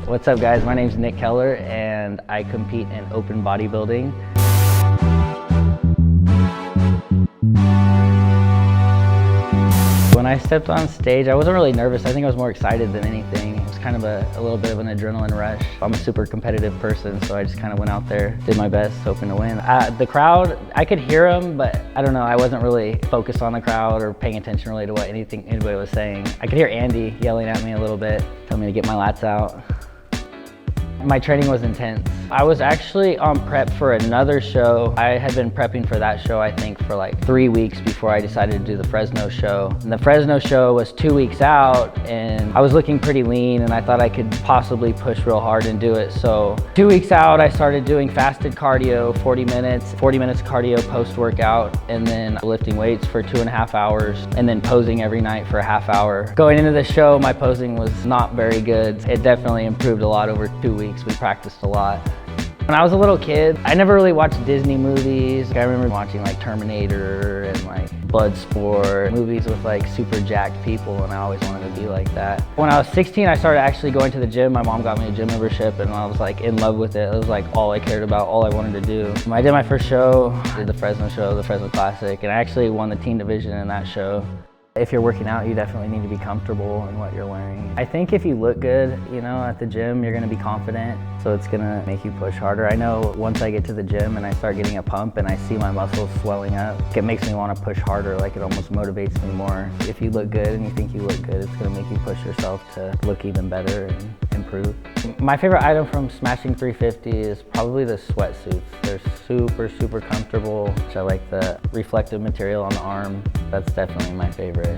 What's up guys, my name's Nick Keller and I compete in open bodybuilding. When I stepped on stage, I wasn't really nervous. I think I was more excited than anything. It was kind of a little bit of an adrenaline rush. I'm a super competitive person, so I just kind of went out there, did my best, hoping to win. The crowd, I could hear them, but I don't know, I wasn't really focused on the crowd or paying attention really to what anybody was saying. I could hear Andy yelling at me a little bit, telling me to get my lats out. My training was intense. I was actually on prep for another show. I had been prepping for that show, I think, for like 3 weeks before I decided to do the Fresno show. And the Fresno show was 2 weeks out, and I was looking pretty lean, and I thought I could possibly push real hard and do it. So 2 weeks out, I started doing fasted cardio, 40 minutes cardio post-workout, and then lifting weights for 2.5 hours, and then posing every night for a half hour. Going into the show, my posing was not very good. It definitely improved a lot over 2 weeks. We practiced a lot. When I was a little kid, I never really watched Disney movies. I remember watching like Terminator and like Bloodsport, movies with like super jacked people, and I always wanted to be like that. When I was 16, I started actually going to the gym. My mom got me a gym membership and I was like in love with it. It was like all I cared about, all I wanted to do. When I did my first show, I did the Fresno show, the Fresno Classic, and I actually won the teen division in that show. If you're working out, you definitely need to be comfortable in what you're wearing. I think if you look good, you know, at the gym, you're gonna be confident, so it's gonna make you push harder. I know once I get to the gym and I start getting a pump and I see my muscles swelling up, it makes me wanna push harder, like it almost motivates me more. If you look good and you think you look good, it's gonna make you push yourself to look even better and improve. My favorite item from Smashing 350 is probably the sweatsuits. They're super, super comfortable. I like the reflective material on the arm. That's definitely my favorite.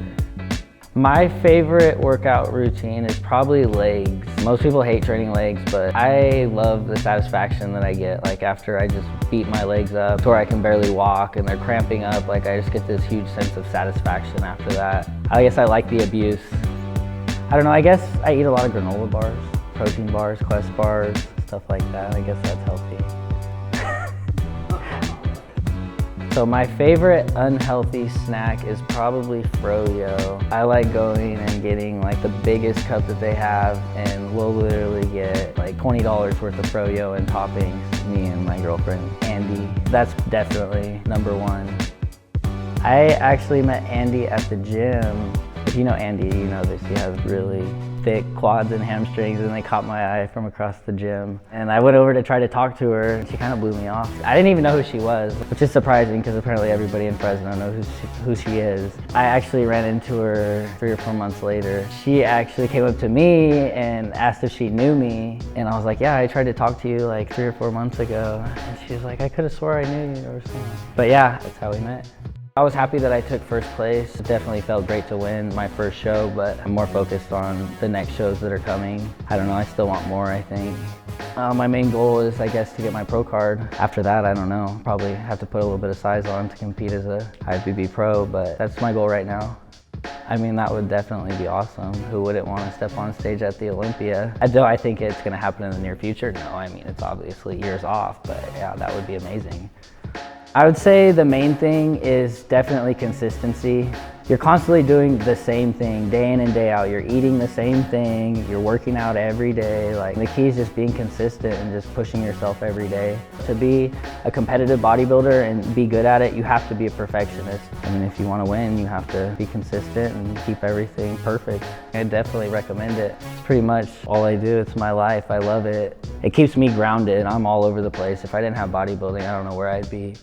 My favorite workout routine is probably legs. Most people hate training legs, but I love the satisfaction that I get. Like after I just beat my legs up to where I can barely walk and they're cramping up, like I just get this huge sense of satisfaction after that. I guess I like the abuse. I don't know, I guess I eat a lot of granola bars, protein bars, Quest bars, stuff like that. I guess that's healthy. So my favorite unhealthy snack is probably froyo. I like going and getting like the biggest cup that they have, and we'll literally get like $20 worth of froyo and toppings, me and my girlfriend, Andy. That's definitely number one. I actually met Andy at the gym. If you know Andy, you know that she has really thick quads and hamstrings, and they caught my eye from across the gym. And I went over to try to talk to her, and she kind of blew me off. I didn't even know who she was, which is surprising because apparently everybody in Fresno knows who she is. I actually ran into her 3 or 4 months later. She actually came up to me and asked if she knew me, and I was like, yeah, I tried to talk to you like 3 or 4 months ago. And she was like, I could have swore I knew you or something. But yeah, that's how we met. I was happy that I took first place. It definitely felt great to win my first show, but I'm more focused on the next shows that are coming. I don't know, I still want more, I think. My main goal is, I guess, to get my pro card. After that, I don't know. Probably have to put a little bit of size on to compete as a IFBB pro, but that's my goal right now. I mean, that would definitely be awesome. Who wouldn't want to step on stage at the Olympia? Do I think it's going to happen in the near future? No, I mean, it's obviously years off, but yeah, that would be amazing. I would say the main thing is definitely consistency. You're constantly doing the same thing day in and day out. You're eating the same thing, you're working out every day. Like, the key is just being consistent and just pushing yourself every day. To be a competitive bodybuilder and be good at it, you have to be a perfectionist. I mean, if you want to win, you have to be consistent and keep everything perfect. I definitely recommend it. It's pretty much all I do. It's my life. I love it. It keeps me grounded. I'm all over the place. If I didn't have bodybuilding, I don't know where I'd be.